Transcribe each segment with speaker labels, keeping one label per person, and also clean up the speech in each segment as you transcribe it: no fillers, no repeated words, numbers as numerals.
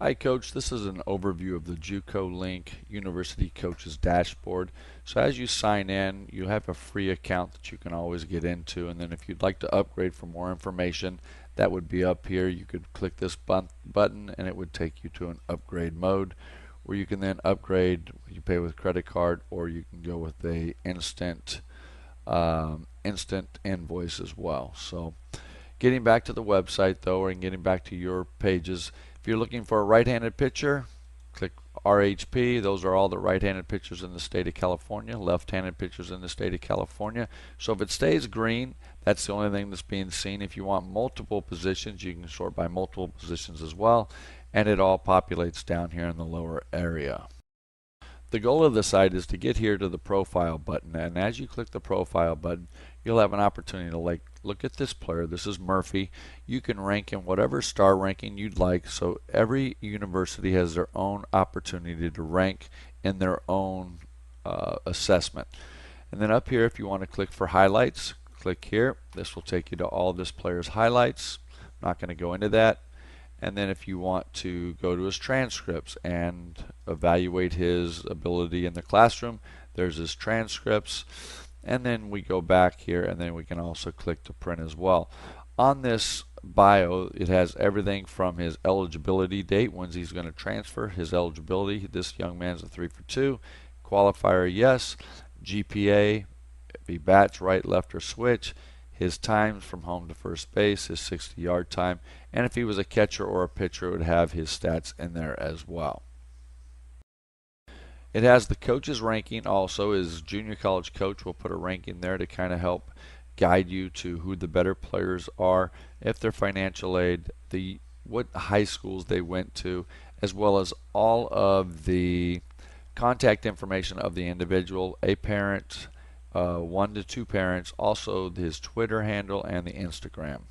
Speaker 1: Hi Coach, this is an overview of the JuCoLINK University Coaches Dashboard. So as you sign in, you have a free account that you can always get into, and then if you'd like to upgrade for more information, that would be up here. You could click this button and it would take you to an upgrade mode where you can then upgrade. You pay with credit card, or you can go with a instant invoice as well. So getting back to the website though, and getting back to your pages, if you're looking for a right-handed pitcher, click RHP. Those are all the right-handed pitchers in the state of California, left-handed pitchers in the state of California. So if it stays green, that's the only thing that's being seen. If you want multiple positions, you can sort by multiple positions as well, and it all populates down here in the lower area. The goal of the site is to get here to the profile button, and as you click the profile button, you'll have an opportunity to look at this player. This is Murphy. You can rank in whatever star ranking you'd like, so every university has their own opportunity to rank in their own assessment. And then up here, if you want to click for highlights, click here. This will take you to all this player's highlights. I'm not going to go into that. And then if you want to go to his transcripts and evaluate his ability in the classroom, there's his transcripts. And then we go back here, and then we can also click to print as well. On this bio, it has everything from his eligibility date, when he's going to transfer, his eligibility. This young man's a 3 for 2. Qualifier, yes. GPA, if he bats right, left, or switch. His times from home to first base, his 60-yard time, and if he was a catcher or a pitcher, it would have his stats in there as well. It has the coach's ranking also. His junior college coach will put a ranking there to kind of help guide you to who the better players are, if they're financial aid, what high schools they went to, as well as all of the contact information of the individual, a parent, 1 to 2 parents, also his Twitter handle and the Instagram.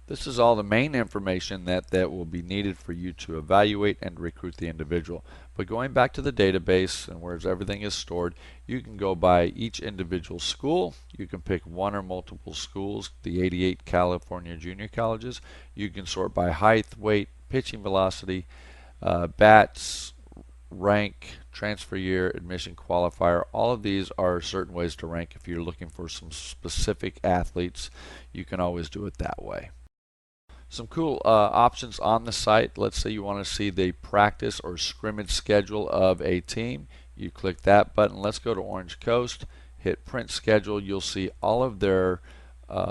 Speaker 1: This is all the main information that will be needed for you to evaluate and recruit the individual. But going back to the database and where everything is stored, you can go by each individual school. You can pick one or multiple schools, the 88 California junior colleges. You can sort by height, weight, pitching velocity, bats, rank, transfer year, admission qualifier. All of these are certain ways to rank. If you're looking for some specific athletes, you can always do it that way. Some cool options on the site. Let's say you want to see the practice or scrimmage schedule of a team. You click that button. Let's go to Orange Coast, hit print schedule. You'll see all of their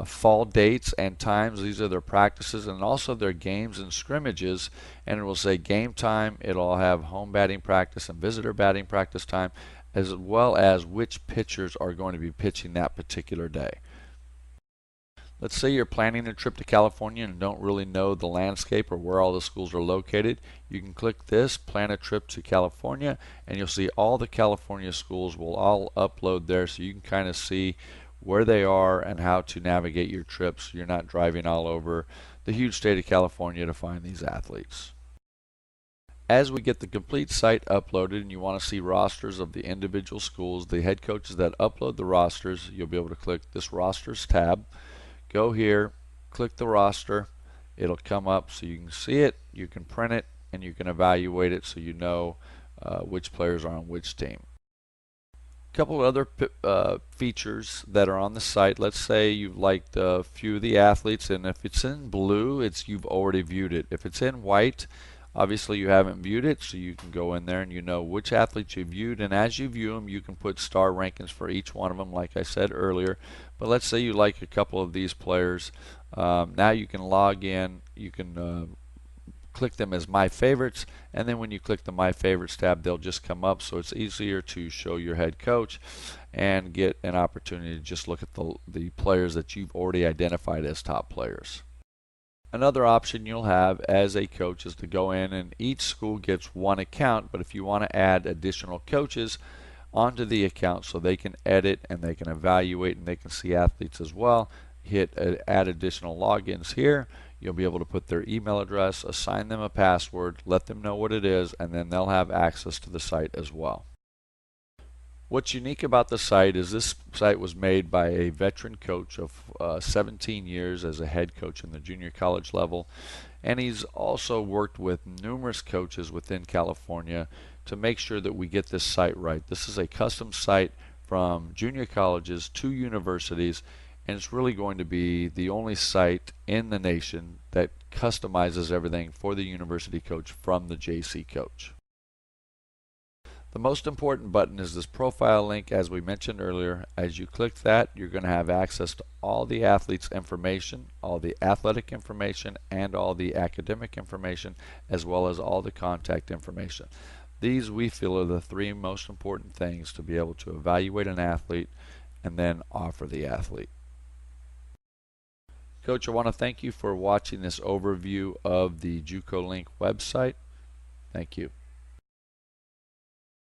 Speaker 1: fall dates and times. These are their practices and also their games and scrimmages, and it will say game time. It'll have home batting practice and visitor batting practice time, as well as which pitchers are going to be pitching that particular day. Let's say you're planning a trip to California and don't really know the landscape or where all the schools are located. You can click this, plan a trip to California, and you'll see all the California schools will all upload there, so you can kind of see where they are and how to navigate your trips. So you're not driving all over the huge state of California to find these athletes. As we get the complete site uploaded and you want to see rosters of the individual schools, the head coaches that upload the rosters, you'll be able to click this rosters tab. Go here, click the roster. It'll come up so you can see it, you can print it, and you can evaluate it so you know which players are on which team. A couple of other features that are on the site. Let's say you've liked a few of the athletes, and if it's in blue, you've already viewed it. If it's in white, obviously you haven't viewed it, so you can go in there and you know which athletes you viewed, and as you view them, you can put star rankings for each one of them, like I said earlier. But let's say you like a couple of these players. Now you can log in, you can click them as My Favorites, and then when you click the My Favorites tab, they'll just come up, so it's easier to show your head coach and get an opportunity to just look at the players that you've already identified as top players. Another option you'll have as a coach is to go in, and each school gets one account, but if you want to add additional coaches onto the account so they can edit and they can evaluate and they can see athletes as well, hit add additional logins here. You'll be able to put their email address, assign them a password, let them know what it is, and then they'll have access to the site as well. What's unique about the site is this site was made by a veteran coach of 17 years as a head coach in the junior college level. And he's also worked with numerous coaches within California to make sure that we get this site right. This is a custom site from junior colleges to universities, and it's really going to be the only site in the nation that customizes everything for the university coach from the JC coach. The most important button is this profile link, as we mentioned earlier. As you click that, you're going to have access to all the athletes' information, all the athletic information, and all the academic information, as well as all the contact information. These, we feel, are the three most important things to be able to evaluate an athlete and then offer the athlete. Coach, I want to thank you for watching this overview of the JuCoLINK website. Thank you.